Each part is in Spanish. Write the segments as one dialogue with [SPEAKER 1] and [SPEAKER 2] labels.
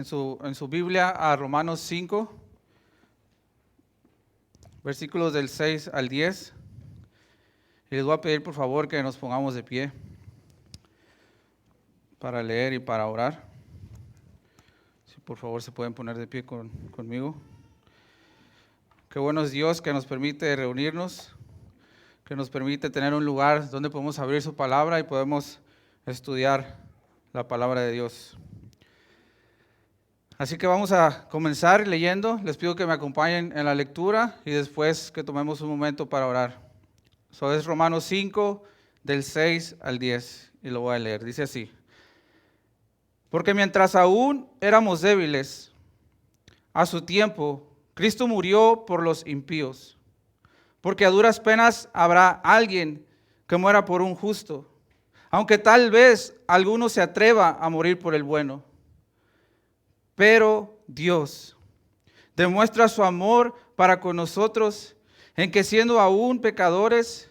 [SPEAKER 1] En su Biblia a Romanos 5, versículos del 6 al 10. Y les voy a pedir por favor que nos pongamos de pie para leer y para orar. Si por favor se pueden poner de pie conmigo. Qué bueno es Dios que nos permite reunirnos, que nos permite tener un lugar donde podemos abrir su palabra y podemos estudiar la palabra de Dios. Así que vamos a comenzar leyendo. Les pido que me acompañen en la lectura y después que tomemos un momento para orar. Eso es Romanos 5, del 6 al 10, y lo voy a leer. Dice así: porque mientras aún éramos débiles, a su tiempo, Cristo murió por los impíos. Porque a duras penas habrá alguien que muera por un justo, aunque tal vez alguno se atreva a morir por el bueno. Pero Dios demuestra su amor para con nosotros en que siendo aún pecadores,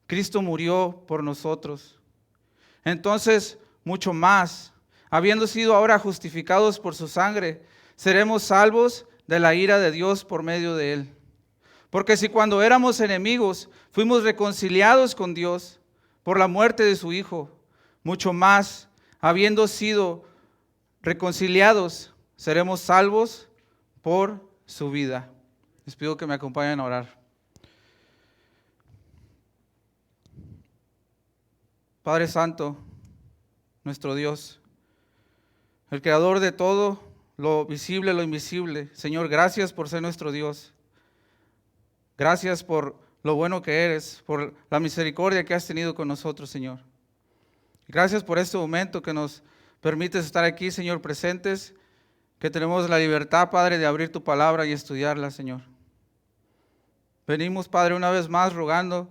[SPEAKER 1] Cristo murió por nosotros. Entonces, mucho más, habiendo sido ahora justificados por su sangre, seremos salvos de la ira de Dios por medio de él. Porque si cuando éramos enemigos fuimos reconciliados con Dios por la muerte de su Hijo, mucho más, habiendo sido reconciliados, seremos salvos por su vida. Les pido que me acompañen a orar. Padre Santo, nuestro Dios, el creador de todo, lo visible, lo invisible. Señor, gracias por ser nuestro Dios. Gracias por lo bueno que eres, por la misericordia que has tenido con nosotros, Señor. Gracias por este momento que nos permites estar aquí, Señor, presentes, que tenemos la libertad, Padre, de abrir tu palabra y estudiarla, Señor. Venimos, Padre, una vez más rogando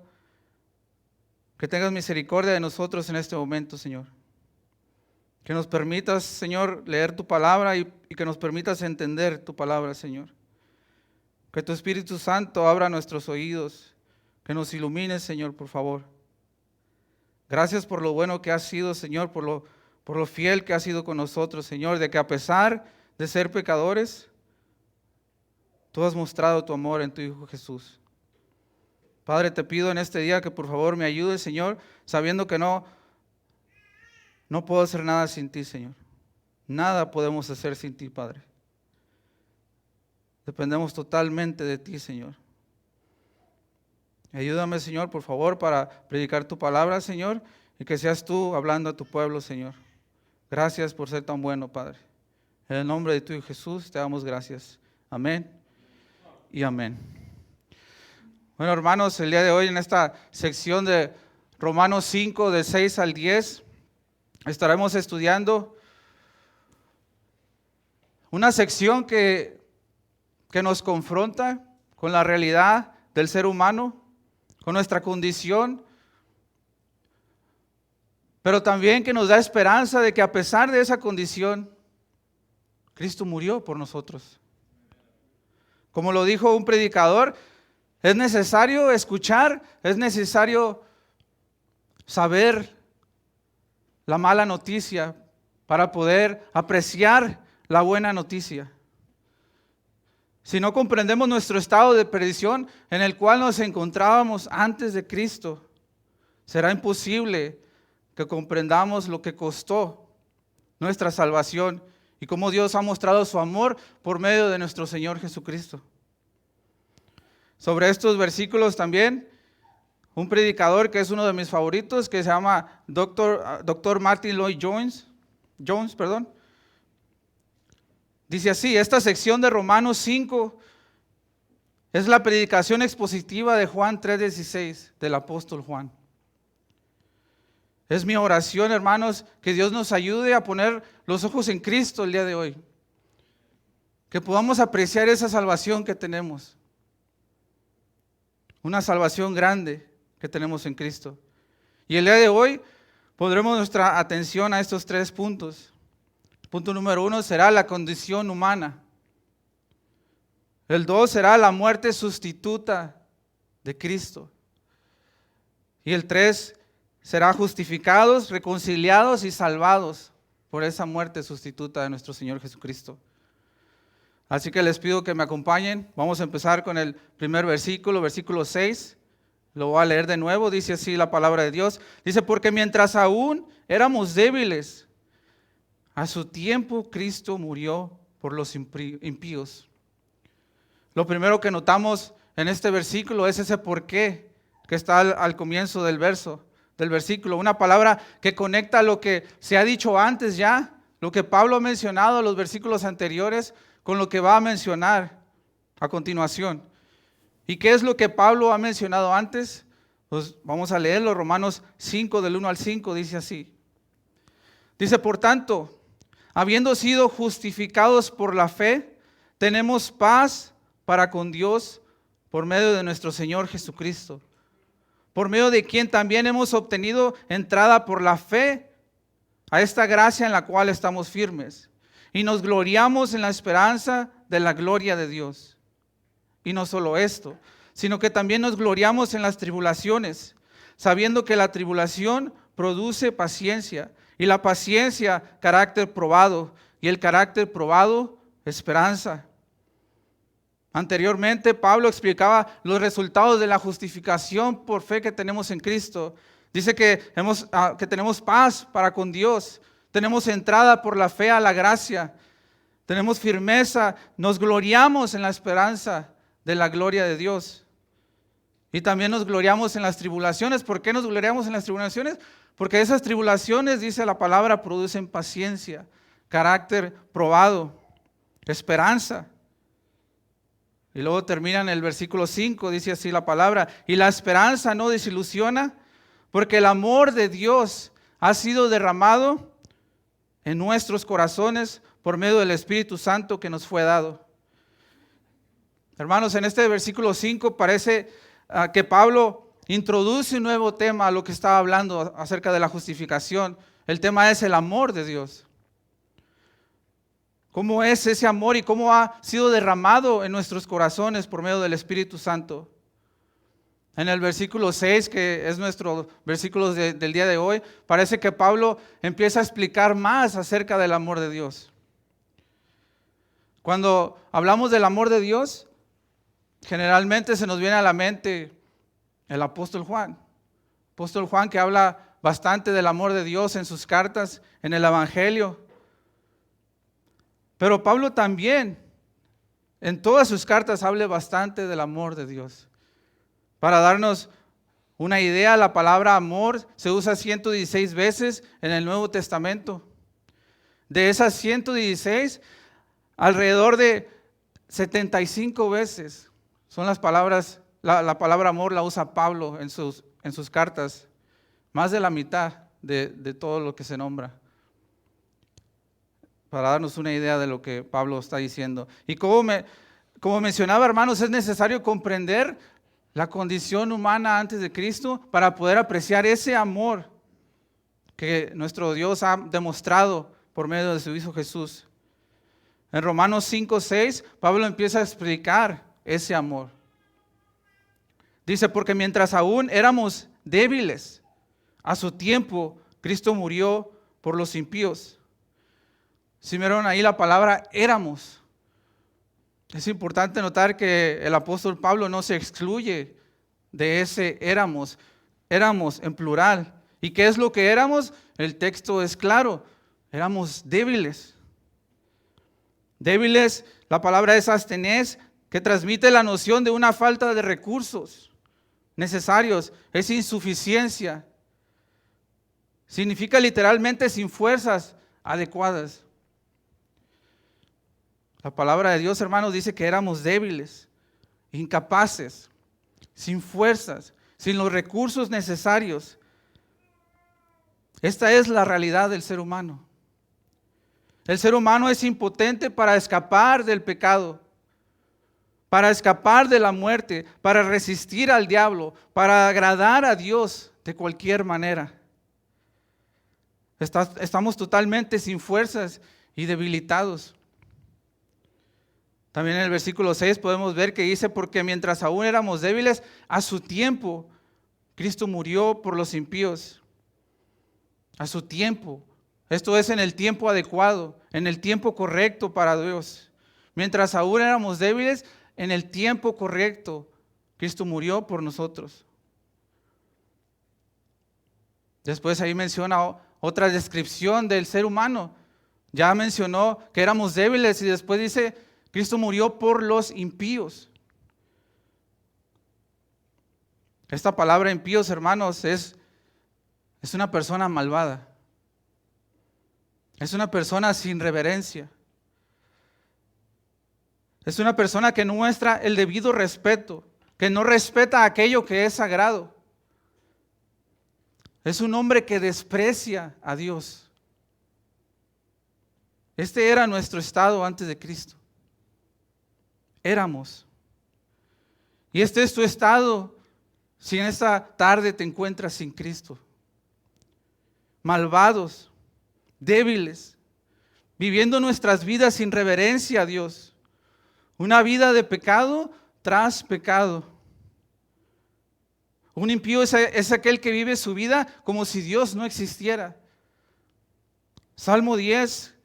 [SPEAKER 1] que tengas misericordia de nosotros en este momento, Señor. Que nos permitas, Señor, leer tu palabra y que nos permitas entender tu palabra, Señor. Que tu Espíritu Santo abra nuestros oídos, que nos ilumines, Señor, por favor. Gracias por lo bueno que has sido, Señor, por lo fiel que has sido con nosotros, Señor, de que a pesar de ser pecadores, tú has mostrado tu amor en tu Hijo Jesús. Padre, te pido en este día que por favor me ayudes, Señor, sabiendo que no puedo hacer nada sin ti, Señor. Nada podemos hacer sin ti, Padre. Dependemos totalmente de ti, Señor. Ayúdame, Señor, por favor, para predicar tu palabra, Señor, y que seas tú hablando a tu pueblo, Señor. Gracias por ser tan bueno, Padre. En el nombre de tu Hijo Jesús te damos gracias. Amén y amén. Bueno, hermanos, el día de hoy en esta sección de Romanos 5, del 6 al 10, estaremos estudiando una sección que nos confronta con la realidad del ser humano, con nuestra condición, pero también que nos da esperanza de que a pesar de esa condición, Cristo murió por nosotros. Como lo dijo un predicador, es necesario escuchar, es necesario saber la mala noticia para poder apreciar la buena noticia. Si no comprendemos nuestro estado de perdición en el cual nos encontrábamos antes de Cristo, será imposible que comprendamos lo que costó nuestra salvación y cómo Dios ha mostrado su amor por medio de nuestro Señor Jesucristo. Sobre estos versículos también, un predicador que es uno de mis favoritos, que se llama Dr. Martin Lloyd Jones, dice así: esta sección de Romanos 5 es la predicación expositiva de Juan 3:16, del apóstol Juan. Es mi oración, hermanos, que Dios nos ayude a poner los ojos en Cristo el día de hoy. Que podamos apreciar esa salvación que tenemos. Una salvación grande que tenemos en Cristo. Y el día de hoy pondremos nuestra atención a estos 3 puntos. Punto número 1 será la condición humana. El 2 será la muerte sustituta de Cristo. Y el 3 será justificados, reconciliados y salvados por esa muerte sustituta de nuestro Señor Jesucristo. Así que les pido que me acompañen. Vamos a empezar con el primer versículo, versículo 6. Lo voy a leer de nuevo, dice así la palabra de Dios. Dice, porque mientras aún éramos débiles, a su tiempo Cristo murió por los impíos. Lo primero que notamos en este versículo es ese por qué que está al comienzo del versículo. Una palabra que conecta lo que se ha dicho antes ya, lo que Pablo ha mencionado en los versículos anteriores, con lo que va a mencionar a continuación. ¿Y qué es lo que Pablo ha mencionado antes? Pues vamos a leerlo, Romanos 5, del 1 al 5, dice así. Dice, por tanto, habiendo sido justificados por la fe, tenemos paz para con Dios por medio de nuestro Señor Jesucristo, por medio de quien también hemos obtenido entrada por la fe a esta gracia en la cual estamos firmes. Y nos gloriamos en la esperanza de la gloria de Dios. Y no solo esto, sino que también nos gloriamos en las tribulaciones, sabiendo que la tribulación produce paciencia, y la paciencia carácter probado, y el carácter probado esperanza. Anteriormente Pablo explicaba los resultados de la justificación por fe que tenemos en Cristo. Dice que tenemos paz para con Dios. Tenemos entrada por la fe a la gracia, tenemos firmeza, nos gloriamos en la esperanza de la gloria de Dios. Y también nos gloriamos en las tribulaciones. ¿Por qué nos gloriamos en las tribulaciones? Porque esas tribulaciones, dice la palabra, producen paciencia, carácter probado, esperanza. Y luego termina en el versículo 5, dice así la palabra, y la esperanza no desilusiona, porque el amor de Dios ha sido derramado en nuestros corazones por medio del Espíritu Santo que nos fue dado. Hermanos, en este versículo 5 parece que Pablo introduce un nuevo tema a lo que estaba hablando acerca de la justificación. El tema es el amor de Dios. ¿Cómo es ese amor y cómo ha sido derramado en nuestros corazones por medio del Espíritu Santo? En el versículo 6, que es nuestro versículo del día de hoy, parece que Pablo empieza a explicar más acerca del amor de Dios. Cuando hablamos del amor de Dios, generalmente se nos viene a la mente el apóstol Juan. Apóstol Juan, que habla bastante del amor de Dios en sus cartas, en el Evangelio. Pero Pablo también, en todas sus cartas, habla bastante del amor de Dios. Para darnos una idea, la palabra amor se usa 116 veces en el Nuevo Testamento. De esas 116, alrededor de 75 veces son las palabras, la palabra amor la usa Pablo en sus cartas. Más de la mitad de todo lo que se nombra. Para darnos una idea de lo que Pablo está diciendo. Y como mencionaba, hermanos, es necesario comprender la condición humana antes de Cristo para poder apreciar ese amor que nuestro Dios ha demostrado por medio de su Hijo Jesús. En Romanos 5:6, Pablo empieza a explicar ese amor. Dice, porque mientras aún éramos débiles, a su tiempo Cristo murió por los impíos. Si vieron ahí la palabra éramos. Es importante notar que el apóstol Pablo no se excluye de ese éramos. Éramos en plural. ¿Y qué es lo que éramos? El texto es claro. Éramos débiles. Débiles, la palabra es astenés, que transmite la noción de una falta de recursos necesarios. Es insuficiencia. Significa literalmente sin fuerzas adecuadas. La palabra de Dios, hermanos, dice que éramos débiles, incapaces, sin fuerzas, sin los recursos necesarios. Esta es la realidad del ser humano. El ser humano es impotente para escapar del pecado, para escapar de la muerte, para resistir al diablo, para agradar a Dios de cualquier manera. Estamos totalmente sin fuerzas y debilitados. También en el versículo 6 podemos ver que dice, porque mientras aún éramos débiles, a su tiempo Cristo murió por los impíos. A su tiempo, Esto es en el tiempo adecuado, en el tiempo correcto para Dios. Mientras aún éramos débiles, en el tiempo correcto, Cristo murió por nosotros. Después ahí menciona otra descripción del ser humano. Ya mencionó que éramos débiles y después dice, Cristo murió por los impíos. Esta palabra impíos, hermanos, es una persona malvada. Es una persona sin reverencia. Es una persona que no muestra el debido respeto, que no respeta aquello que es sagrado. Es un hombre que desprecia a Dios. Este era nuestro estado antes de Cristo. Éramos. Y este es tu estado si en esta tarde te encuentras sin Cristo. Malvados, débiles, viviendo nuestras vidas sin reverencia a Dios. Una vida de pecado tras pecado. Un impío es aquel que vive su vida como si Dios no existiera. Salmo 10,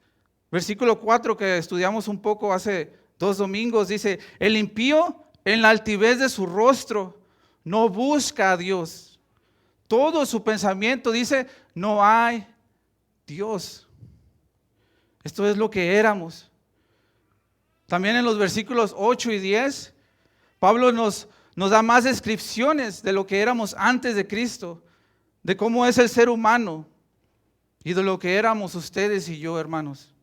[SPEAKER 1] versículo 4, que estudiamos un poco hace 2 domingos, dice, el impío en la altivez de su rostro no busca a Dios. Todo su pensamiento dice, no hay Dios. Esto es lo que éramos. También en los versículos 8 y 10, Pablo nos da más descripciones de lo que éramos antes de Cristo, de cómo es el ser humano y de lo que éramos ustedes y yo, hermanos.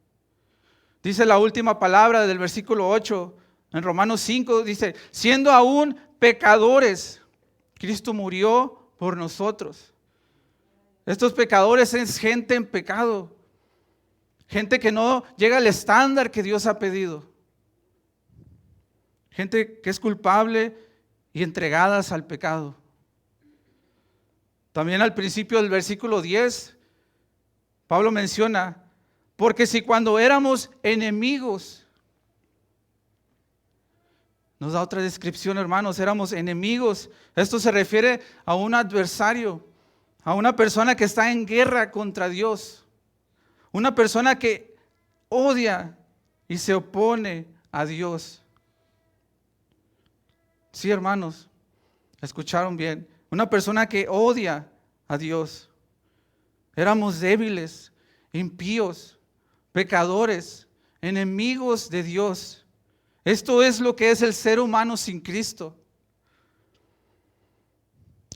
[SPEAKER 1] Dice la última palabra del versículo 8, en Romanos 5, dice, siendo aún pecadores, Cristo murió por nosotros. Estos pecadores es gente en pecado, gente que no llega al estándar que Dios ha pedido. Gente que es culpable y entregadas al pecado. También al principio del versículo 10, Pablo menciona, porque si cuando éramos enemigos, nos da otra descripción, hermanos, éramos enemigos. Esto se refiere a un adversario, a una persona que está en guerra contra Dios, una persona que odia y se opone a Dios. Sí, hermanos, escucharon bien. Una persona que odia a Dios. Éramos débiles, impíos, pecadores, enemigos de Dios. Esto es lo que es el ser humano sin Cristo.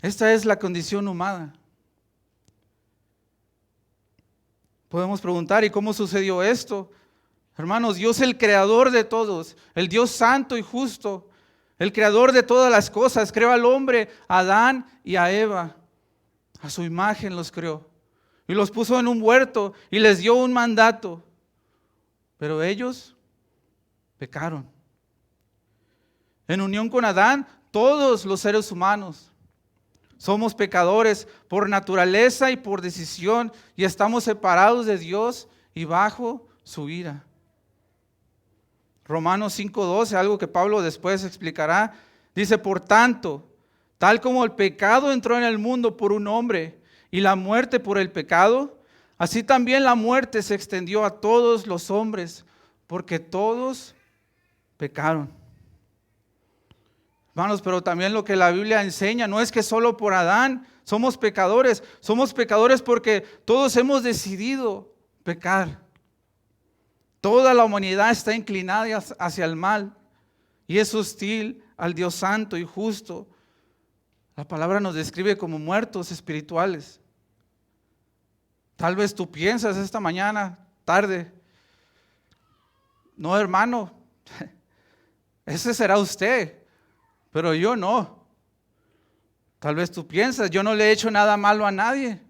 [SPEAKER 1] Esta es la condición humana. Podemos preguntar, ¿y cómo sucedió esto? Hermanos, Dios el creador de todos, el Dios santo y justo, el creador de todas las cosas, creó al hombre, a Adán y a Eva. A su imagen los creó. Y los puso en un huerto y les dio un mandato. Pero ellos pecaron. En unión con Adán, todos los seres humanos somos pecadores por naturaleza y por decisión. Y estamos separados de Dios y bajo su ira. Romanos 5:12, algo que Pablo después explicará, dice, por tanto, tal como el pecado entró en el mundo por un hombre y la muerte por el pecado, así también la muerte se extendió a todos los hombres, porque todos pecaron. Hermanos, pero también lo que la Biblia enseña no es que solo por Adán somos pecadores porque todos hemos decidido pecar. Toda la humanidad está inclinada hacia el mal y es hostil al Dios santo y justo. La palabra nos describe como muertos espirituales. Tal vez tú piensas esta mañana, tarde, no, hermano, ese será usted, pero yo no. Tal vez tú piensas, yo no le he hecho nada malo a nadie.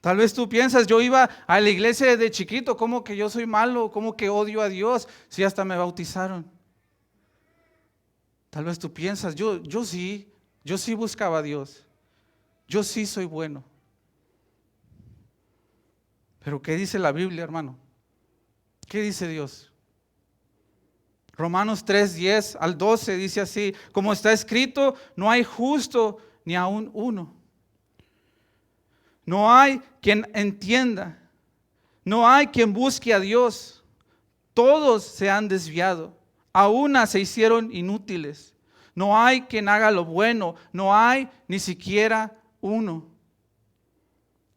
[SPEAKER 1] Tal vez tú piensas, yo iba a la iglesia desde chiquito, ¿cómo que yo soy malo? ¿Cómo que odio a Dios? Si hasta me bautizaron. Tal vez tú piensas, yo sí buscaba a Dios. Yo sí soy bueno. Pero ¿qué dice la Biblia, hermano? ¿Qué dice Dios? Romanos 3:10 al 12 dice así, como está escrito, no hay justo ni aún uno. No hay quien entienda. No hay quien busque a Dios. Todos se han desviado. A una se hicieron inútiles. No hay quien haga lo bueno. No hay ni siquiera uno.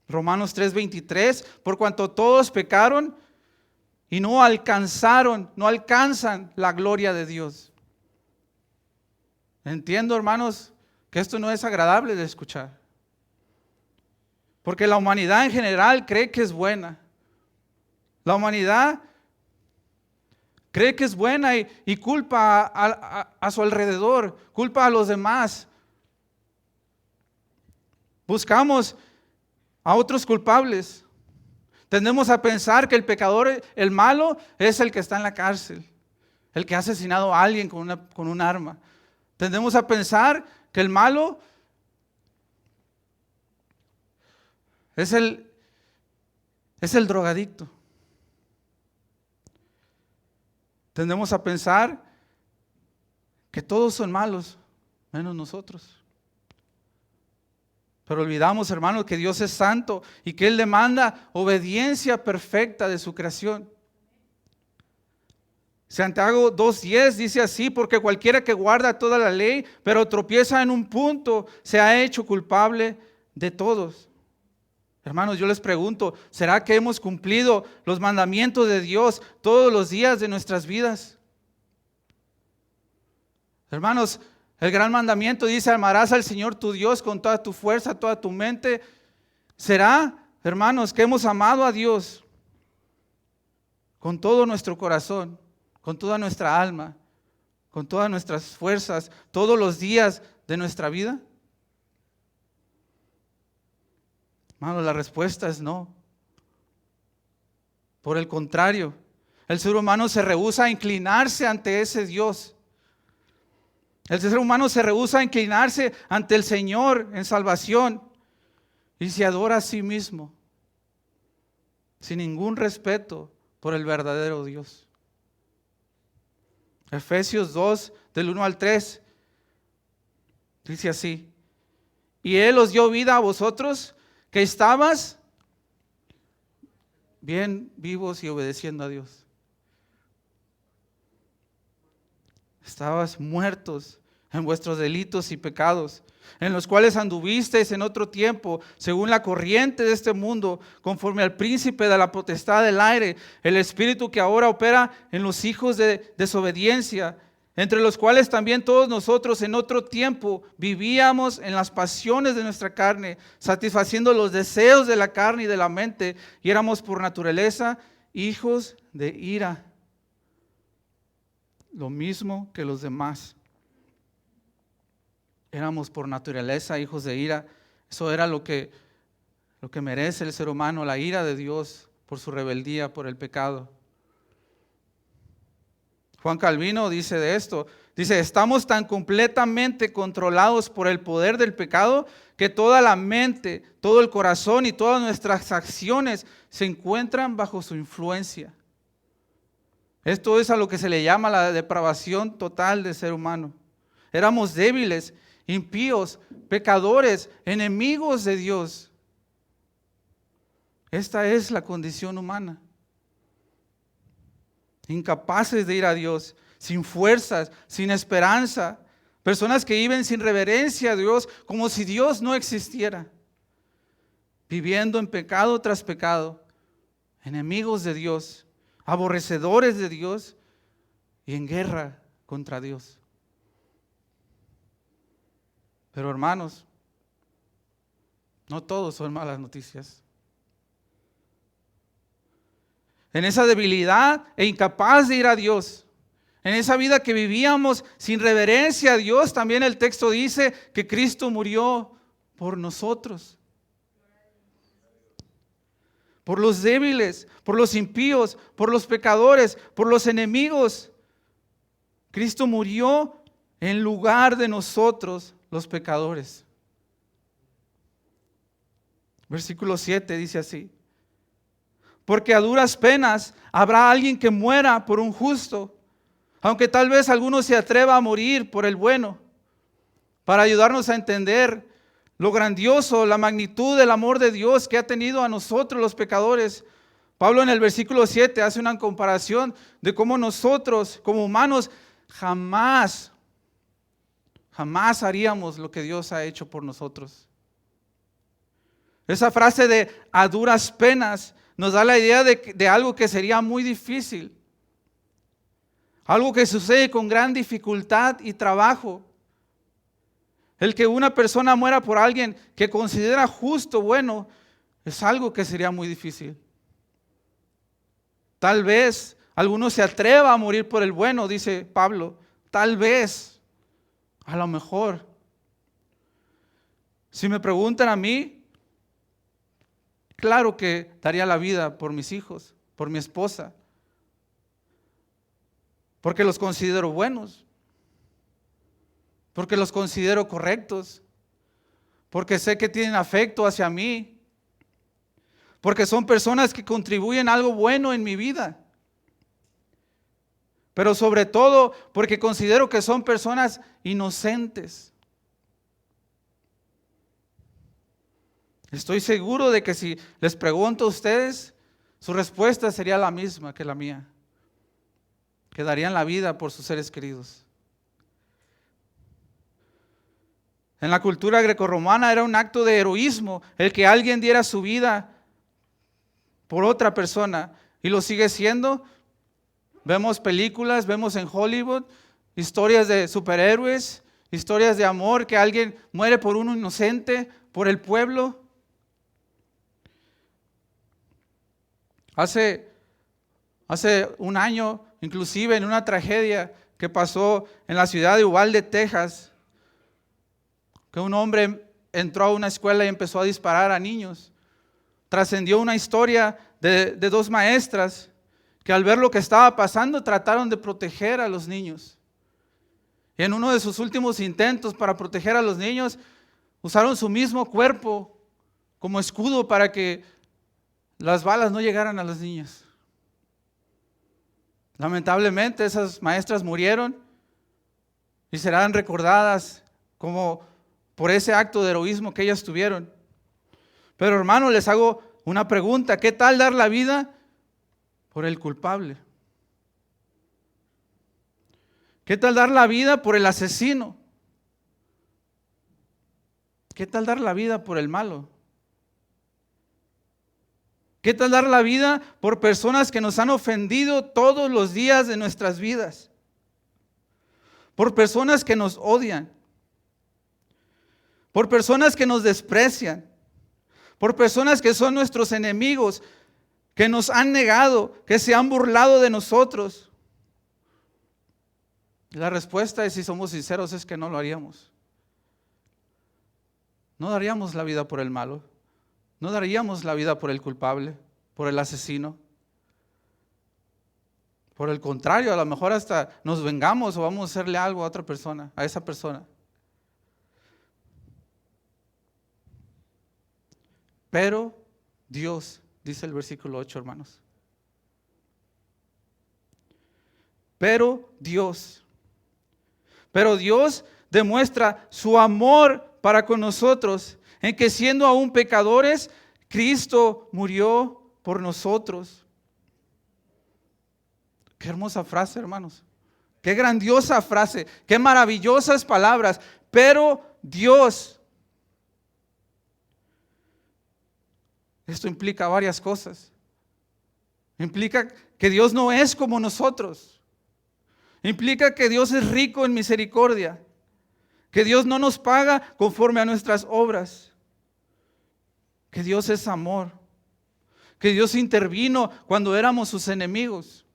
[SPEAKER 1] Romanos 3:23, por cuanto todos pecaron y no alcanzan la gloria de Dios. Entiendo, hermanos, que esto no es agradable de escuchar. Porque la humanidad en general cree que es buena. La humanidad cree que es buena y culpa a su alrededor, culpa a los demás. Buscamos a otros culpables. Tendemos a pensar que el pecador, el malo, es el que está en la cárcel, el que ha asesinado a alguien con un arma. Tendemos a pensar que el malo es el drogadicto. Tendemos a pensar que todos son malos, menos nosotros. Pero olvidamos, hermanos, que Dios es santo y que Él demanda obediencia perfecta de su creación. Santiago 2:10 dice así: porque cualquiera que guarda toda la ley, pero tropieza en un punto, se ha hecho culpable de todos. Hermanos, yo les pregunto, ¿será que hemos cumplido los mandamientos de Dios todos los días de nuestras vidas? Hermanos, el gran mandamiento dice: amarás al Señor tu Dios con toda tu fuerza, toda tu mente. ¿Será, hermanos, que hemos amado a Dios con todo nuestro corazón, con toda nuestra alma, con todas nuestras fuerzas, todos los días de nuestra vida? Hermanos, la respuesta es no. Por el contrario, el ser humano se rehúsa a inclinarse ante ese Dios. El ser humano se rehúsa a inclinarse ante el Señor en salvación y se adora a sí mismo sin ningún respeto por el verdadero Dios. Efesios 2, del 1 al 3, dice así: y Él os dio vida a vosotros que estabas bien vivos y obedeciendo a Dios. Estabas muertos en vuestros delitos y pecados, en los cuales anduvisteis en otro tiempo, según la corriente de este mundo, conforme al príncipe de la potestad del aire, el espíritu que ahora opera en los hijos de desobediencia, entre los cuales también todos nosotros en otro tiempo vivíamos en las pasiones de nuestra carne, satisfaciendo los deseos de la carne y de la mente, y éramos por naturaleza hijos de ira, lo mismo que los demás. Éramos por naturaleza hijos de ira. Eso era lo que merece el ser humano, la ira de Dios por su rebeldía, por el pecado. Juan Calvino dice de esto, dice: estamos tan completamente controlados por el poder del pecado que toda la mente, todo el corazón y todas nuestras acciones se encuentran bajo su influencia. Esto es a lo que se le llama la depravación total del ser humano. Éramos débiles, impíos, pecadores, enemigos de Dios. Esta es la condición humana. Incapaces de ir a Dios, sin fuerzas, sin esperanza. Personas que viven sin reverencia a Dios, como si Dios no existiera. Viviendo en pecado tras pecado, enemigos de Dios, aborrecedores de Dios y en guerra contra Dios. Pero hermanos, no todos son malas noticias. En esa debilidad e incapaz de ir a Dios, en esa vida que vivíamos sin reverencia a Dios, también el texto dice que Cristo murió por nosotros. Por los débiles, por los impíos, por los pecadores, por los enemigos. Cristo murió en lugar de nosotros, los pecadores. Versículo 7 dice así: porque a duras penas habrá alguien que muera por un justo, aunque tal vez alguno se atreva a morir por el bueno. Para ayudarnos a entender lo grandioso, la magnitud del amor de Dios que ha tenido a nosotros los pecadores. Pablo en el versículo 7 hace una comparación de cómo nosotros como humanos jamás haríamos lo que Dios ha hecho por nosotros. Esa frase de a duras penas nos da la idea de algo que sería muy difícil. Algo que sucede con gran dificultad y trabajo. El que una persona muera por alguien que considera justo, bueno, es algo que sería muy difícil. Tal vez alguno se atreva a morir por el bueno, dice Pablo. Tal vez, a lo mejor. Si me preguntan a mí, claro que daría la vida por mis hijos, por mi esposa, porque los considero buenos, porque los considero correctos, porque sé que tienen afecto hacia mí, porque son personas que contribuyen algo bueno en mi vida, pero sobre todo porque considero que son personas inocentes. Estoy seguro de que si les pregunto a ustedes, su respuesta sería la misma que la mía, que darían la vida por sus seres queridos. En la cultura grecorromana era un acto de heroísmo el que alguien diera su vida por otra persona, y lo sigue siendo. Vemos películas, vemos en Hollywood historias de superhéroes, historias de amor, que alguien muere por un inocente, por el pueblo. Hace un año, inclusive en una tragedia que pasó en la ciudad de Uvalde, Texas, que un hombre entró a una escuela y empezó a disparar a niños. Trascendió una historia de dos maestras que al ver lo que estaba pasando trataron de proteger a los niños. Y en uno de sus últimos intentos para proteger a los niños, usaron su mismo cuerpo como escudo para que las balas no llegaran a los niños. Lamentablemente esas maestras murieron y serán recordadas como por ese acto de heroísmo que ellas tuvieron. Pero hermano, les hago una pregunta: ¿qué tal dar la vida por el culpable? ¿Qué tal dar la vida por el asesino? ¿Qué tal dar la vida por el malo? ¿Qué tal dar la vida por personas que nos han ofendido todos los días de nuestras vidas? Por personas que nos odian, por personas que nos desprecian, por personas que son nuestros enemigos, que nos han negado, que se han burlado de nosotros. La respuesta es, si somos sinceros, es que no lo haríamos. No daríamos la vida por el malo. No daríamos la vida por el culpable, por el asesino. Por el contrario, a lo mejor hasta nos vengamos o vamos a hacerle algo a otra persona, a esa persona. Pero Dios, dice el versículo 8, hermanos. Pero Dios demuestra su amor para con nosotros, en que siendo aún pecadores, Cristo murió por nosotros. Qué hermosa frase, hermanos. Qué grandiosa frase, qué maravillosas palabras. Pero Dios. Esto implica varias cosas. Implica que Dios no es como nosotros. Implica que Dios es rico en misericordia. Que Dios no nos paga conforme a nuestras obras. Que Dios es amor. Que Dios intervino cuando éramos sus enemigos.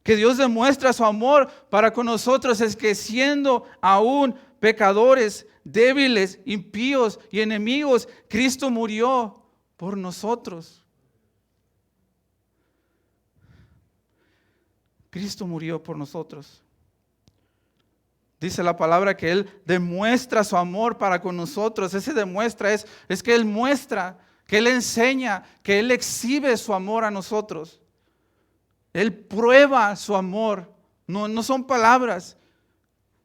[SPEAKER 1] Que Dios demuestra su amor para con nosotros, es que siendo aún pecadores, débiles, impíos y enemigos, Cristo murió por nosotros. Cristo murió por nosotros. Dice la palabra que Él demuestra su amor para con nosotros. Ese demuestra es que Él muestra, que Él enseña, que Él exhibe su amor a nosotros. Él prueba su amor. No son palabras.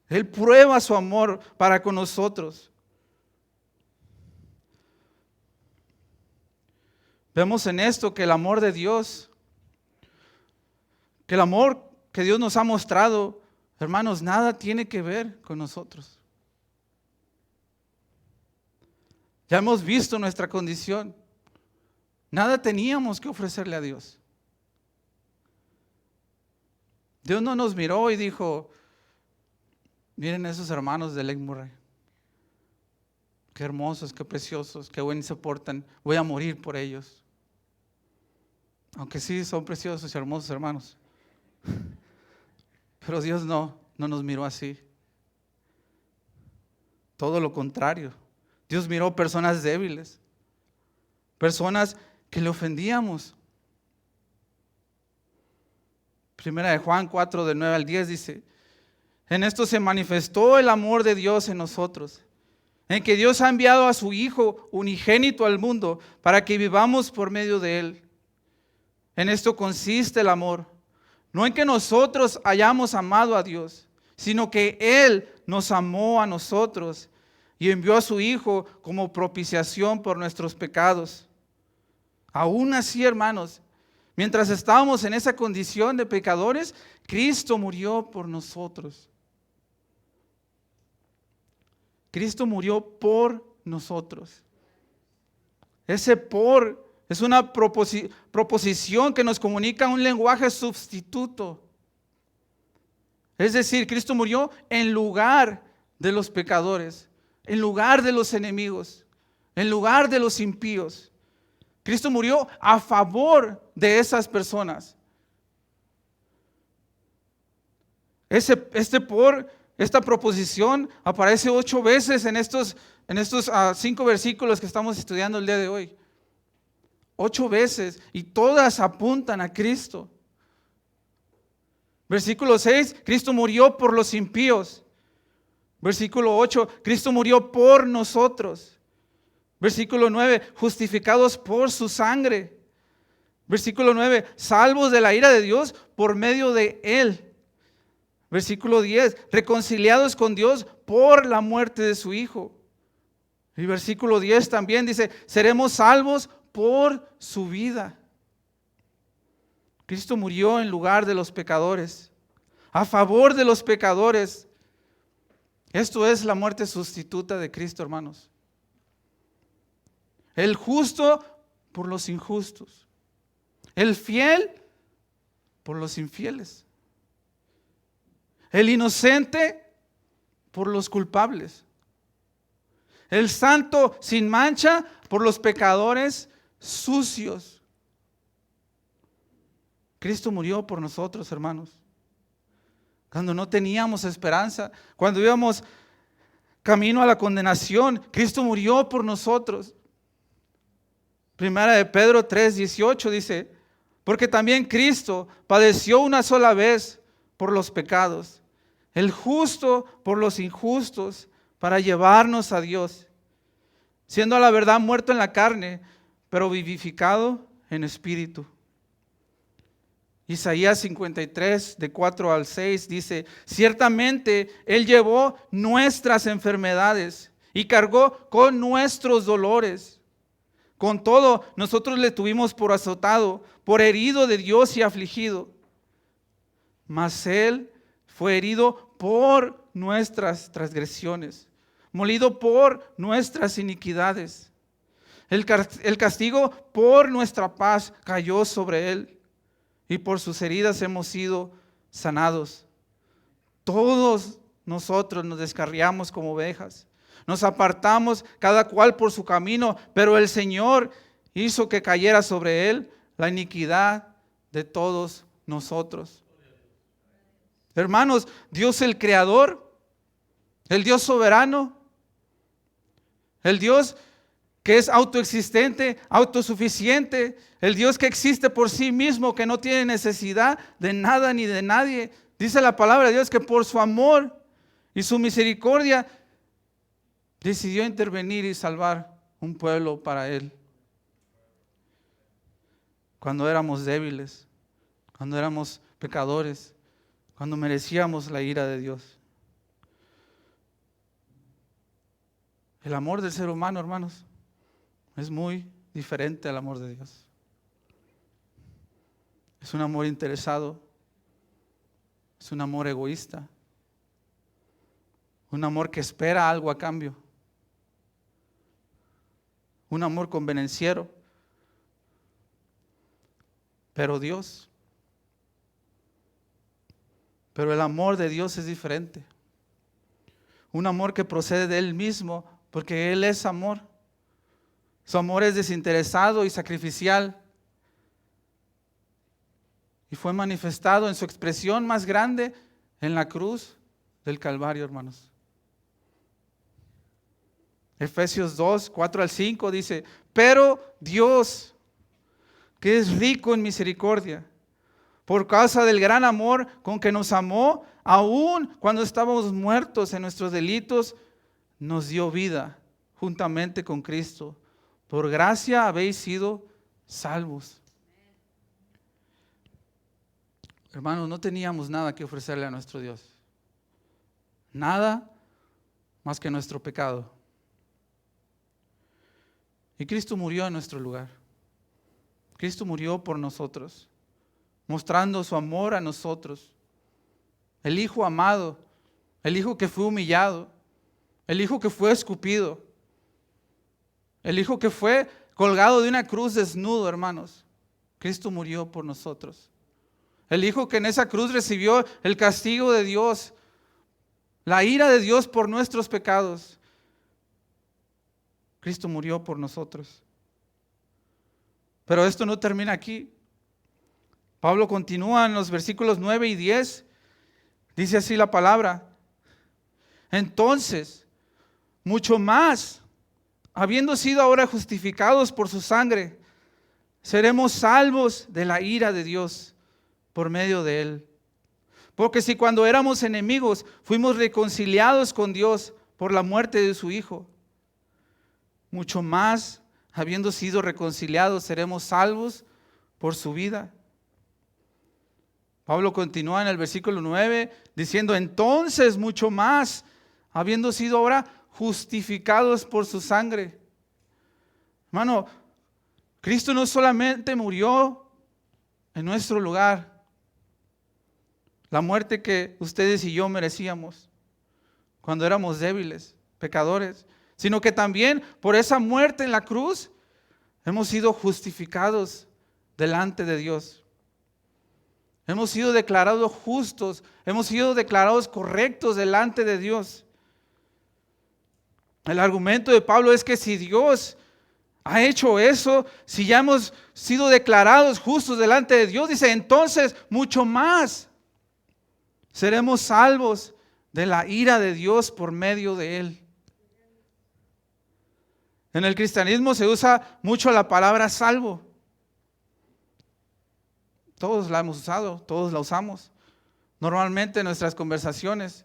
[SPEAKER 1] Él prueba su amor para con nosotros. Vemos en esto que el amor de Dios, que el amor que Dios nos ha mostrado, hermanos, nada tiene que ver con nosotros. Ya hemos visto nuestra condición. Nada teníamos que ofrecerle a Dios. Dios no nos miró y dijo, miren esos hermanos de Lake Murray. Qué hermosos, qué preciosos, qué buen se portan. Voy a morir por ellos. Aunque sí son preciosos y hermosos hermanos. Pero Dios no nos miró así. Todo lo contrario. Dios miró personas débiles. Personas que le ofendíamos. Primera de Juan 4, del 9 al 10 dice, en esto se manifestó el amor de Dios en nosotros, en que Dios ha enviado a su Hijo unigénito al mundo para que vivamos por medio de Él. En esto consiste el amor, no en que nosotros hayamos amado a Dios, sino que Él nos amó a nosotros y envió a su Hijo como propiciación por nuestros pecados. Aún así, hermanos, mientras estábamos en esa condición de pecadores, Cristo murió por nosotros. Cristo murió por nosotros. Ese por es una proposición que nos comunica un lenguaje sustituto. Es decir, Cristo murió en lugar de los pecadores, en lugar de los enemigos, en lugar de los impíos. Cristo murió a favor de esas personas. Esta proposición aparece 8 veces en estos 5 versículos que estamos estudiando el día de hoy. 8 veces, y todas apuntan a Cristo. Versículo 6, Cristo murió por los impíos. Versículo 8, Cristo murió por nosotros. Versículo 9, justificados por su sangre. Versículo 9, salvos de la ira de Dios por medio de Él. Versículo 10, reconciliados con Dios por la muerte de su Hijo. Y versículo 10 también dice, seremos salvos por su vida. Cristo murió en lugar de los pecadores, a favor de los pecadores. Esto es la muerte sustituta de Cristo, hermanos. El justo por los injustos. El fiel por los infieles. El inocente por los culpables. El santo sin mancha por los pecadores sucios. Cristo murió por nosotros, hermanos. Cuando no teníamos esperanza, cuando íbamos camino a la condenación, Cristo murió por nosotros. Primera de Pedro 3:18 dice, porque también Cristo padeció una sola vez por los pecados, el justo por los injustos, para llevarnos a Dios, siendo a la verdad muerto en la carne, pero vivificado en espíritu. Isaías 53, de 4 al 6 dice, ciertamente Él llevó nuestras enfermedades y cargó con nuestros dolores. Con todo, nosotros le tuvimos por azotado, por herido de Dios y afligido. Mas Él fue herido por nuestras transgresiones, molido por nuestras iniquidades. El castigo por nuestra paz cayó sobre Él, y por sus heridas hemos sido sanados. Todos nosotros nos descarriamos como ovejas. Nos apartamos cada cual por su camino, pero el Señor hizo que cayera sobre Él la iniquidad de todos nosotros. Hermanos, Dios el Creador, el Dios soberano, el Dios que es autoexistente, autosuficiente, el Dios que existe por sí mismo, que no tiene necesidad de nada ni de nadie. Dice la palabra de Dios que por su amor y su misericordia decidió intervenir y salvar un pueblo para Él. Cuando éramos débiles, cuando éramos pecadores, cuando merecíamos la ira de Dios. El amor del ser humano, hermanos, es muy diferente al amor de Dios. Es un amor interesado, es un amor egoísta, un amor que espera algo a cambio, un amor convenenciero. Pero el amor de Dios es diferente. Un amor que procede de Él mismo, porque Él es amor. Su amor es desinteresado y sacrificial. Y fue manifestado en su expresión más grande en la cruz del Calvario, hermanos. Efesios 2, 4 al 5 dice: pero Dios, que es rico en misericordia, por causa del gran amor con que nos amó, aun cuando estábamos muertos en nuestros delitos, nos dio vida juntamente con Cristo. Por gracia habéis sido salvos. Hermanos, no teníamos nada que ofrecerle a nuestro Dios. Nada más que nuestro pecado. Y Cristo murió en nuestro lugar. Cristo murió por nosotros, mostrando su amor a nosotros. El Hijo amado, el Hijo que fue humillado, el Hijo que fue escupido, el Hijo que fue colgado de una cruz desnudo, hermanos. Cristo murió por nosotros. El Hijo que en esa cruz recibió el castigo de Dios, la ira de Dios por nuestros pecados. Cristo murió por nosotros. Pero esto no termina aquí. Pablo continúa en los versículos 9 y 10. Dice así la palabra: entonces, mucho más, habiendo sido ahora justificados por su sangre, seremos salvos de la ira de Dios por medio de él. Porque si cuando éramos enemigos fuimos reconciliados con Dios por la muerte de su Hijo, mucho más, habiendo sido reconciliados, seremos salvos por su vida. Pablo continúa en el versículo 9 diciendo: entonces mucho más, habiendo sido ahora justificados por su sangre. Hermano, Cristo no solamente murió en nuestro lugar, la muerte que ustedes y yo merecíamos cuando éramos débiles, pecadores, sino que también por esa muerte en la cruz hemos sido justificados delante de Dios. Hemos sido declarados justos, hemos sido declarados correctos delante de Dios. El argumento de Pablo es que si Dios ha hecho eso, si ya hemos sido declarados justos delante de Dios, dice, entonces mucho más seremos salvos de la ira de Dios por medio de Él. En el cristianismo se usa mucho la palabra salvo. Todos la hemos usado, todos la usamos. Normalmente en nuestras conversaciones.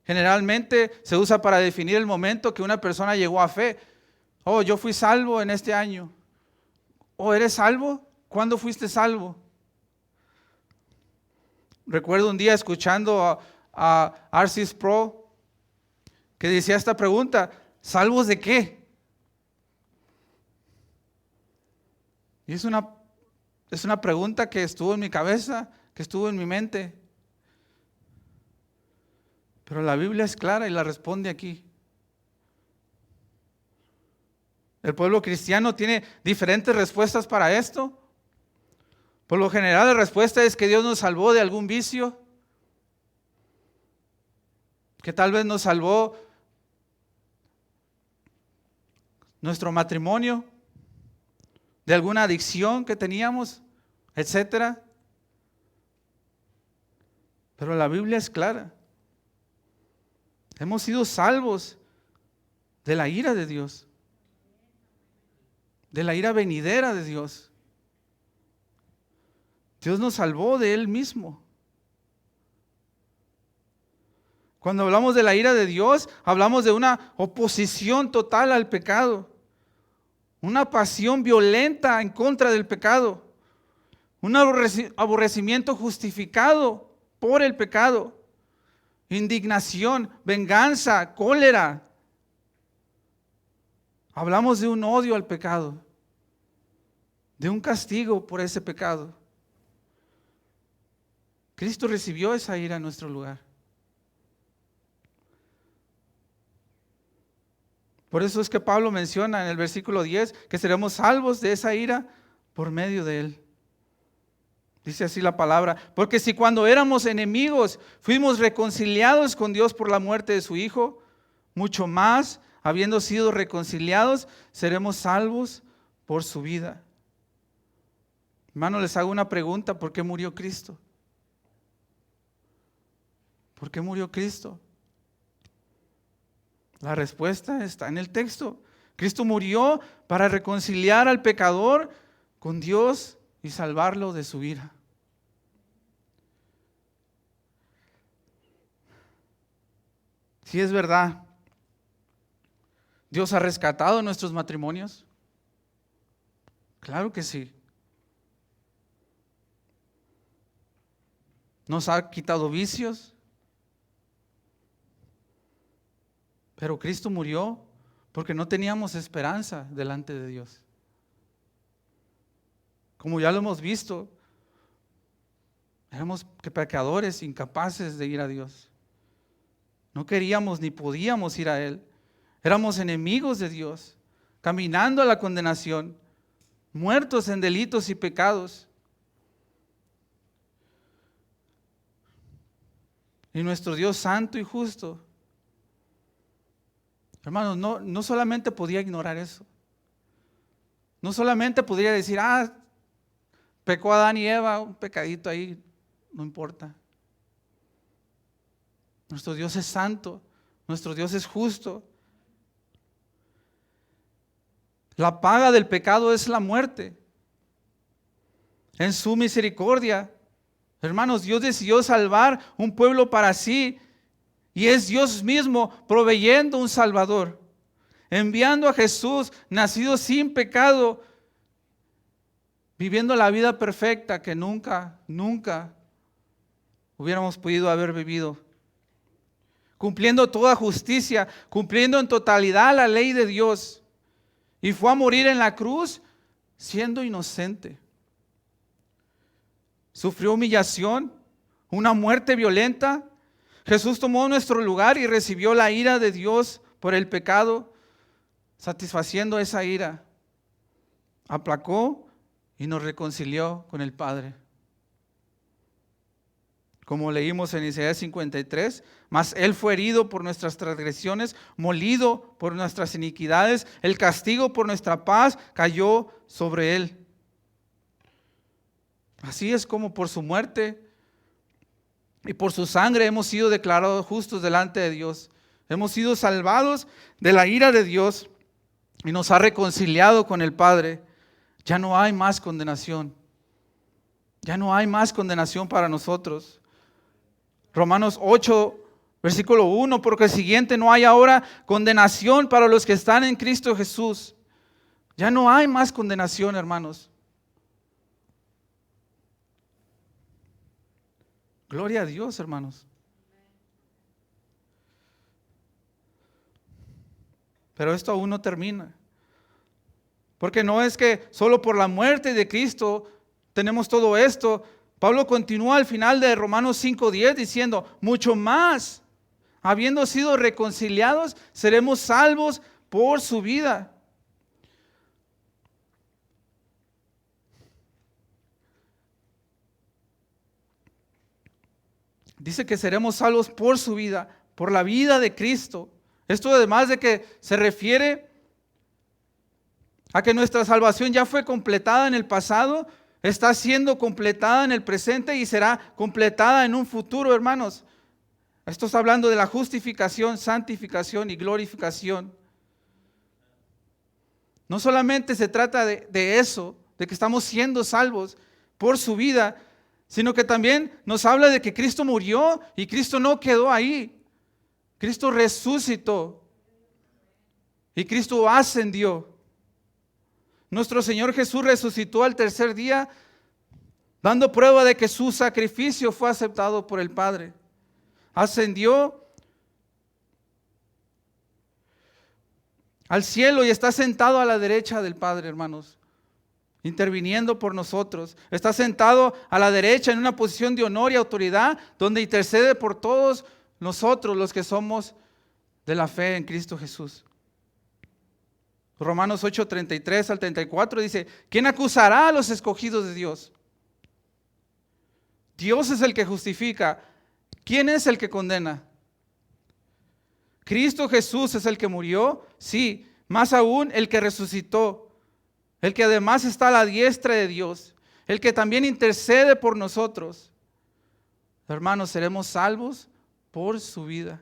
[SPEAKER 1] Generalmente se usa para definir el momento que una persona llegó a fe. Oh, yo fui salvo en este año. Oh, ¿eres salvo? ¿Cuándo fuiste salvo? Recuerdo un día escuchando a R.C. Sproul que decía esta pregunta: ¿salvos de qué? Y es una pregunta que estuvo en mi cabeza, que estuvo en mi mente. Pero la Biblia es clara y la responde aquí. El pueblo cristiano tiene diferentes respuestas para esto. Por lo general, la respuesta es que Dios nos salvó de algún vicio, que tal vez nos salvó nuestro matrimonio, de alguna adicción que teníamos, etcétera. Pero la Biblia es clara. Hemos sido salvos de la ira de Dios, de la ira venidera de Dios. Dios nos salvó de Él mismo. Cuando hablamos de la ira de Dios, hablamos de una oposición total al pecado, una pasión violenta en contra del pecado, un aborrecimiento justificado por el pecado, indignación, venganza, cólera, Hablamos de un odio al pecado, de un castigo por ese pecado. Cristo recibió esa ira en nuestro lugar. Por eso es que Pablo menciona en el versículo 10 que seremos salvos de esa ira por medio de Él. Dice así la palabra: porque si cuando éramos enemigos fuimos reconciliados con Dios por la muerte de su Hijo, mucho más, habiendo sido reconciliados, seremos salvos por su vida. Hermano, les hago una pregunta: ¿por qué murió Cristo? ¿Por qué murió Cristo? La respuesta está en el texto. Cristo murió para reconciliar al pecador con Dios y salvarlo de su ira. Sí, es verdad. ¿Dios ha rescatado nuestros matrimonios? Claro que sí. ¿Nos ha quitado vicios? Pero Cristo murió porque no teníamos esperanza delante de Dios. Como ya lo hemos visto, éramos pecadores, incapaces de ir a Dios. No queríamos ni podíamos ir a Él. Éramos enemigos de Dios, caminando a la condenación, muertos en delitos y pecados. Y nuestro Dios santo y justo, hermanos, no solamente podía ignorar eso. No solamente podría decir, pecó Adán y Eva, un pecadito ahí, no importa. Nuestro Dios es santo, nuestro Dios es justo. La paga del pecado es la muerte. En su misericordia, hermanos, Dios decidió salvar un pueblo para sí. Y es Dios mismo proveyendo un Salvador, enviando a Jesús, nacido sin pecado, viviendo la vida perfecta que nunca hubiéramos podido haber vivido, cumpliendo toda justicia, cumpliendo en totalidad la ley de Dios, y fue a morir en la cruz siendo inocente. Sufrió humillación, una muerte violenta. Jesús tomó nuestro lugar y recibió la ira de Dios por el pecado, satisfaciendo esa ira. Aplacó y nos reconcilió con el Padre. Como leímos en Isaías 53, mas Él fue herido por nuestras transgresiones, molido por nuestras iniquidades, el castigo por nuestra paz cayó sobre Él. Así es como por su muerte y por su sangre hemos sido declarados justos delante de Dios. Hemos sido salvados de la ira de Dios y nos ha reconciliado con el Padre. Ya no hay más condenación. Ya no hay más condenación para nosotros. Romanos 8, versículo 1, porque siguiente no hay ahora condenación para los que están en Cristo Jesús. Ya no hay más condenación, hermanos. Gloria a Dios, hermanos. Pero esto aún no termina. Porque no es que solo por la muerte de Cristo tenemos todo esto. Pablo continúa al final de Romanos 5:10 diciendo, mucho más, habiendo sido reconciliados, seremos salvos por su vida. Dice que seremos salvos por su vida, por la vida de Cristo. Esto además de que se refiere a que nuestra salvación ya fue completada en el pasado, está siendo completada en el presente y será completada en un futuro, hermanos. Esto está hablando de la justificación, santificación y glorificación. No solamente se trata de eso, de que estamos siendo salvos por su vida, sino que también nos habla de que Cristo murió y Cristo no quedó ahí. Cristo resucitó y Cristo ascendió. Nuestro Señor Jesús resucitó al tercer día, dando prueba de que su sacrificio fue aceptado por el Padre. Ascendió al cielo y está sentado a la derecha del Padre, hermanos, interviniendo por nosotros. Está sentado a la derecha en una posición de honor y autoridad, donde intercede por todos nosotros los que somos de la fe en Cristo Jesús. Romanos 8:33 al 34 dice: ¿quién acusará a los escogidos de Dios? Dios es el que justifica. ¿Quién es el que condena? Cristo Jesús es el que murió, sí, más aún el que resucitó, el que además está a la diestra de Dios, el que también intercede por nosotros. Hermanos, seremos salvos por su vida.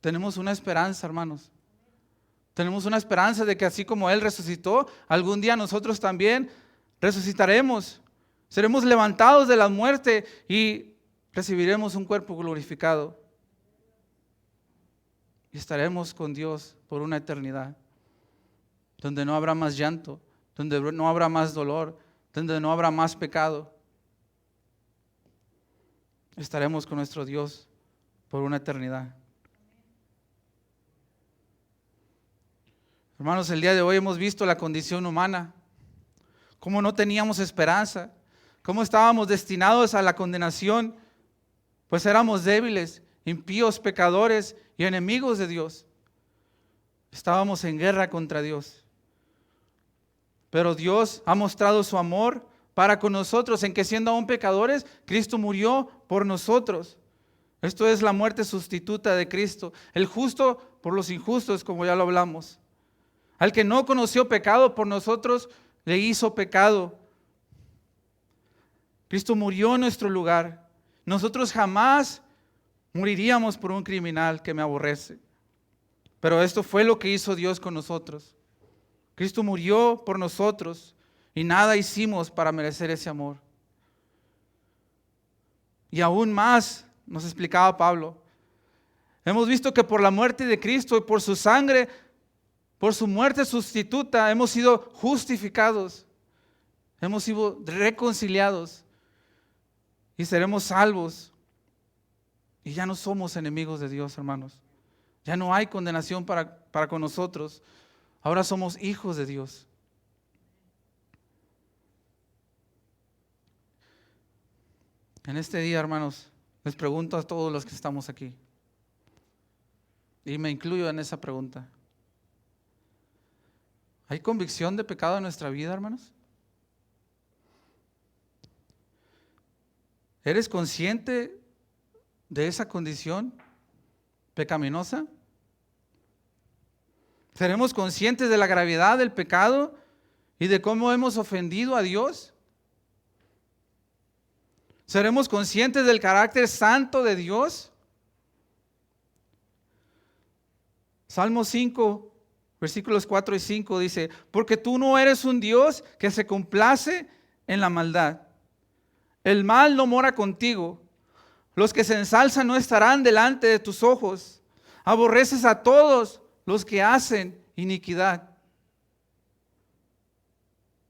[SPEAKER 1] Tenemos una esperanza, hermanos. Tenemos una esperanza de que así como Él resucitó, algún día nosotros también resucitaremos. Seremos levantados de la muerte y recibiremos un cuerpo glorificado. Y estaremos con Dios por una eternidad, donde no habrá más llanto, donde no habrá más dolor, donde no habrá más pecado. Estaremos con nuestro Dios por una eternidad. Hermanos, el día de hoy hemos visto la condición humana, cómo no teníamos esperanza, cómo estábamos destinados a la condenación, pues éramos débiles, impíos, pecadores y enemigos de Dios. Estábamos en guerra contra Dios. Pero Dios ha mostrado su amor para con nosotros, en que siendo aún pecadores, Cristo murió por nosotros. Esto es la muerte sustituta de Cristo, el justo por los injustos, como ya lo hablamos. Al que no conoció pecado, por nosotros le hizo pecado. Cristo murió en nuestro lugar. Nosotros jamás moriríamos por un criminal que me aborrece. Pero esto fue lo que hizo Dios con nosotros. Cristo murió por nosotros y nada hicimos para merecer ese amor. Y aún más, nos explicaba Pablo, hemos visto que por la muerte de Cristo y por su sangre, por su muerte sustituta, hemos sido justificados, hemos sido reconciliados y seremos salvos. Y ya no somos enemigos de Dios, hermanos. Ya no hay condenación para con nosotros. Ahora somos hijos de Dios. En este día, hermanos, les pregunto a todos los que estamos aquí, y me incluyo en esa pregunta: ¿hay convicción de pecado en nuestra vida, hermanos? ¿Eres consciente de esa condición pecaminosa? ¿Seremos conscientes de la gravedad del pecado y de cómo hemos ofendido a Dios? ¿Seremos conscientes del carácter santo de Dios? Salmo 5, versículos 4 y 5 dice: porque tú no eres un Dios que se complace en la maldad. El mal no mora contigo. Los que se ensalzan no estarán delante de tus ojos. Aborreces a todos los que hacen iniquidad.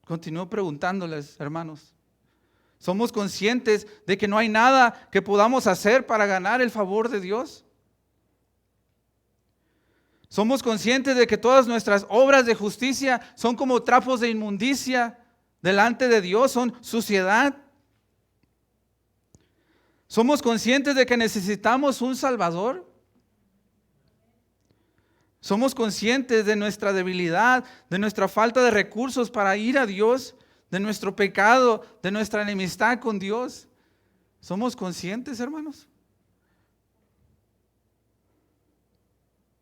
[SPEAKER 1] Continúo preguntándoles, hermanos, ¿somos conscientes de que no hay nada que podamos hacer para ganar el favor de Dios? ¿Somos conscientes de que todas nuestras obras de justicia son como trapos de inmundicia delante de Dios, son suciedad? ¿Somos conscientes de que necesitamos un Salvador? ¿Somos conscientes de nuestra debilidad, de nuestra falta de recursos para ir a Dios, de nuestro pecado, de nuestra enemistad con Dios? ¿Somos conscientes, hermanos?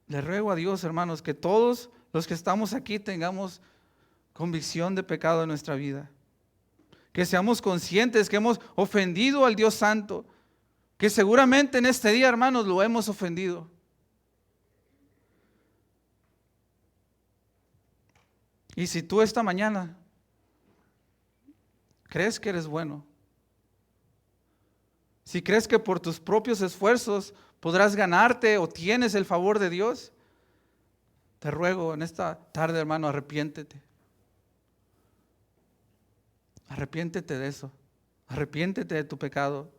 [SPEAKER 1] Le ruego a Dios, hermanos, que todos los que estamos aquí tengamos convicción de pecado en nuestra vida. Que seamos conscientes que hemos ofendido al Dios Santo, que seguramente en este día, hermanos, lo hemos ofendido. Y si tú esta mañana crees que eres bueno, si crees que por tus propios esfuerzos podrás ganarte o tienes el favor de Dios, te ruego en esta tarde, hermano, arrepiéntete. Arrepiéntete de eso. Arrepiéntete de tu pecado.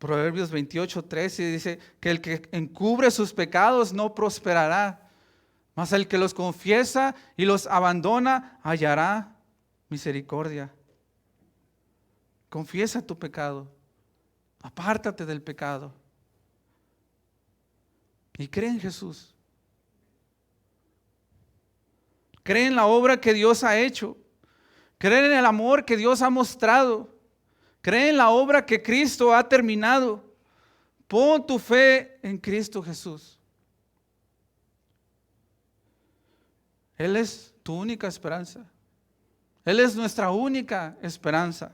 [SPEAKER 1] Proverbios 28:13 dice que el que encubre sus pecados no prosperará, mas el que los confiesa y los abandona hallará misericordia. Confiesa tu pecado, apártate del pecado y cree en Jesús. Cree en la obra que Dios ha hecho. Cree en el amor que Dios ha mostrado. Cree en la obra que Cristo ha terminado. Pon tu fe en Cristo Jesús. Él es tu única esperanza. Él es nuestra única esperanza.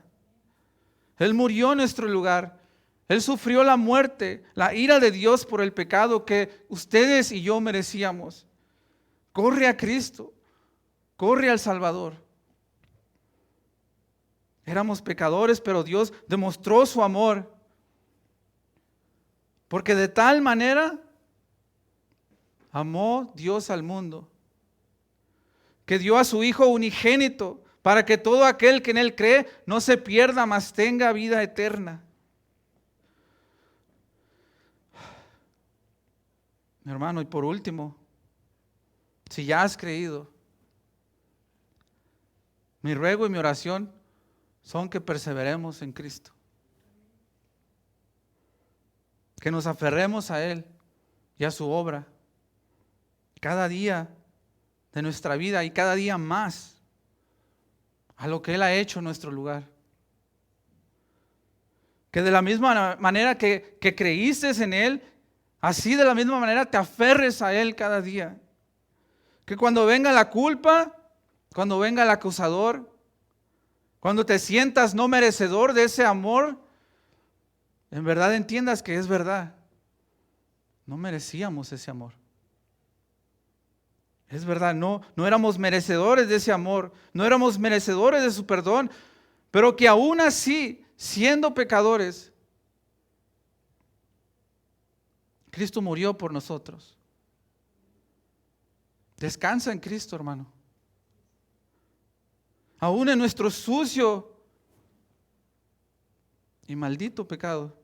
[SPEAKER 1] Él murió en nuestro lugar. Él sufrió la muerte, la ira de Dios por el pecado que ustedes y yo merecíamos. Corre a Cristo. Corre al Salvador. Éramos pecadores, pero Dios demostró su amor. Porque de tal manera amó Dios al mundo, que dio a su Hijo unigénito, para que todo aquel que en Él cree no se pierda, mas tenga vida eterna. Mi hermano, y por último, si ya has creído, mi ruego y mi oración son que perseveremos en Cristo. Que nos aferremos a Él y a su obra cada día de nuestra vida y cada día más a lo que Él ha hecho en nuestro lugar. Que de la misma manera que creíste en Él, así de la misma manera te aferres a Él cada día. Que cuando venga la culpa, cuando venga el acusador, cuando te sientas no merecedor de ese amor, en verdad entiendas que es verdad. No merecíamos ese amor. Es verdad, no éramos merecedores de ese amor, no éramos merecedores de su perdón, pero que aún así, siendo pecadores, Cristo murió por nosotros. Descansa en Cristo, hermano. Aún en nuestro sucio y maldito pecado,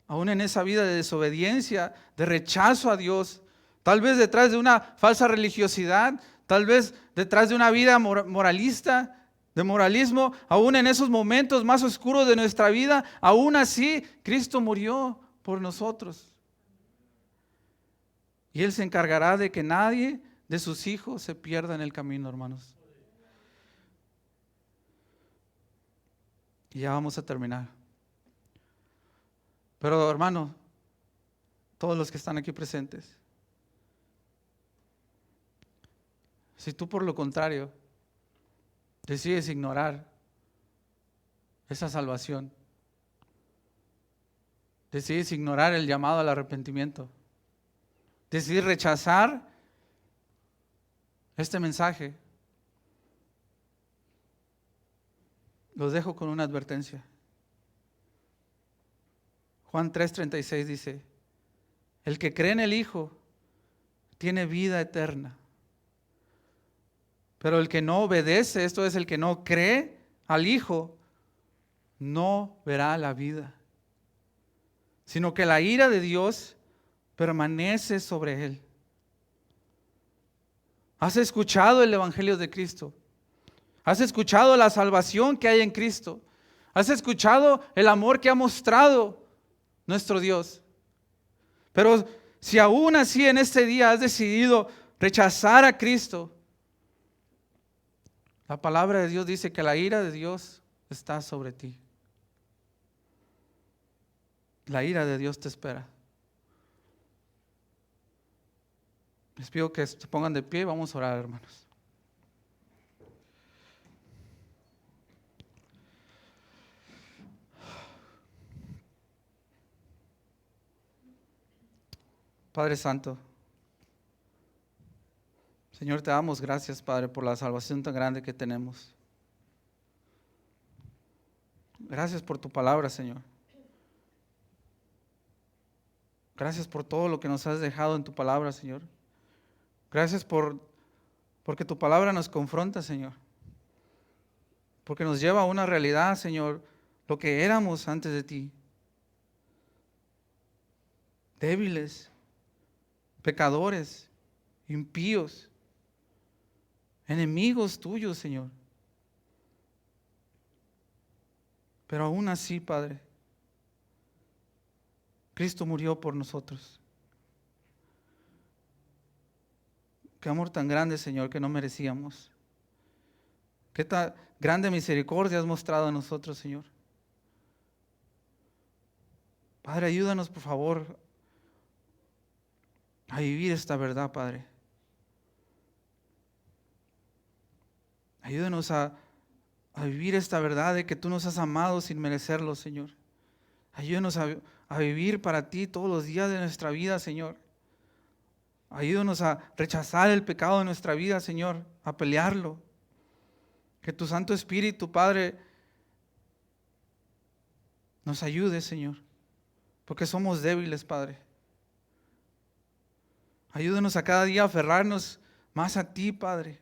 [SPEAKER 1] aún en esa vida de desobediencia, de rechazo a Dios, tal vez detrás de una falsa religiosidad, tal vez detrás de una vida moralista, de moralismo, aún en esos momentos más oscuros de nuestra vida, aún así Cristo murió por nosotros. Y Él se encargará de que nadie de sus hijos se pierda en el camino, hermanos. Y ya vamos a terminar. Pero hermano, todos los que están aquí presentes, si tú por lo contrario decides ignorar esa salvación, decides ignorar el llamado al arrepentimiento, decides rechazar este mensaje, los dejo con una advertencia. Juan 3:36 dice: el que cree en el Hijo tiene vida eterna. Pero el que no obedece, esto es, el que no cree al Hijo, no verá la vida, sino que la ira de Dios permanece sobre él. ¿Has escuchado el Evangelio de Cristo? ¿Has escuchado la salvación que hay en Cristo? ¿Has escuchado el amor que ha mostrado nuestro Dios? Pero si aún así en este día has decidido rechazar a Cristo, la palabra de Dios dice que la ira de Dios está sobre ti. La ira de Dios te espera. Les pido que se pongan de pie y vamos a orar, hermanos. Padre Santo, Señor, te damos gracias, Padre, por la salvación tan grande que tenemos. Gracias por tu palabra, Señor. Gracias por todo lo que nos has dejado en tu palabra, Señor. Gracias porque tu palabra nos confronta, Señor. Porque nos lleva a una realidad, Señor, lo que éramos antes de ti. débiles, pecadores, impíos, enemigos tuyos, Señor. Pero aún así, Padre, Cristo murió por nosotros. Qué amor tan grande, Señor, que no merecíamos. Qué tan grande misericordia has mostrado a nosotros, Señor. Padre, ayúdanos, por favor, a vivir esta verdad, Padre. Ayúdanos a vivir esta verdad de que tú nos has amado sin merecerlo, Señor. Ayúdanos a vivir para ti todos los días de nuestra vida, Señor. Ayúdanos a rechazar el pecado de nuestra vida, Señor, a pelearlo. Que tu Santo Espíritu, Padre, nos ayude, Señor, porque somos débiles, Padre. Ayúdanos a cada día a aferrarnos más a ti, Padre.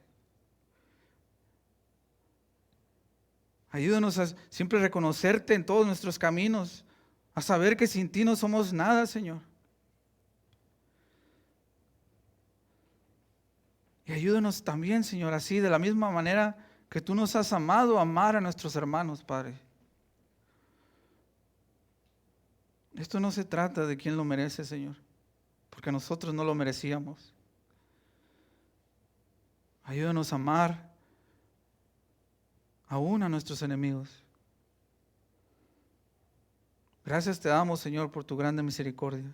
[SPEAKER 1] Ayúdanos a siempre reconocerte en todos nuestros caminos, a saber que sin ti no somos nada, Señor. Y ayúdanos también, Señor, así de la misma manera que tú nos has amado, a amar a nuestros hermanos, Padre. Esto no se trata de quién lo merece, Señor, porque nosotros no lo merecíamos. Ayúdanos a amar aún a nuestros enemigos. Gracias te damos, Señor, por tu grande misericordia.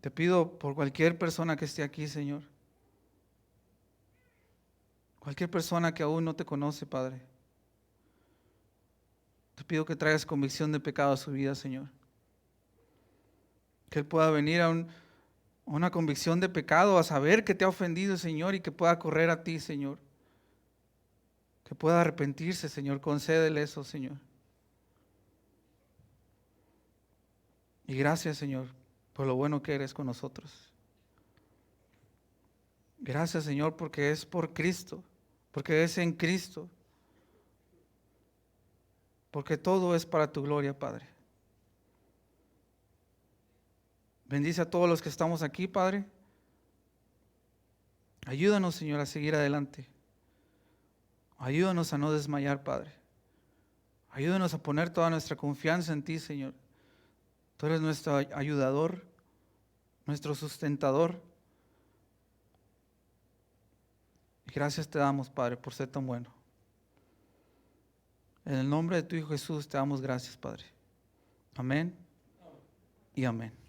[SPEAKER 1] Te pido por cualquier persona que esté aquí, Señor. Cualquier persona que aún no te conoce, Padre. Te pido que traigas convicción de pecado a su vida, Señor. Que Él pueda venir a una convicción de pecado, a saber que te ha ofendido, Señor, y que pueda correr a ti, Señor. Que pueda arrepentirse, Señor. Concédele eso, Señor. Y gracias, Señor, por lo bueno que eres con nosotros. Gracias, Señor, porque es por Cristo, porque es en Cristo, porque todo es para tu gloria, Padre. Bendice a todos los que estamos aquí, Padre. Ayúdanos, Señor, a seguir adelante. Ayúdanos a no desmayar, Padre. Ayúdanos a poner toda nuestra confianza en ti, Señor. Tú eres nuestro ayudador, nuestro sustentador. Y gracias te damos, Padre, por ser tan bueno. En el nombre de tu Hijo Jesús te damos gracias, Padre. Amén y amén.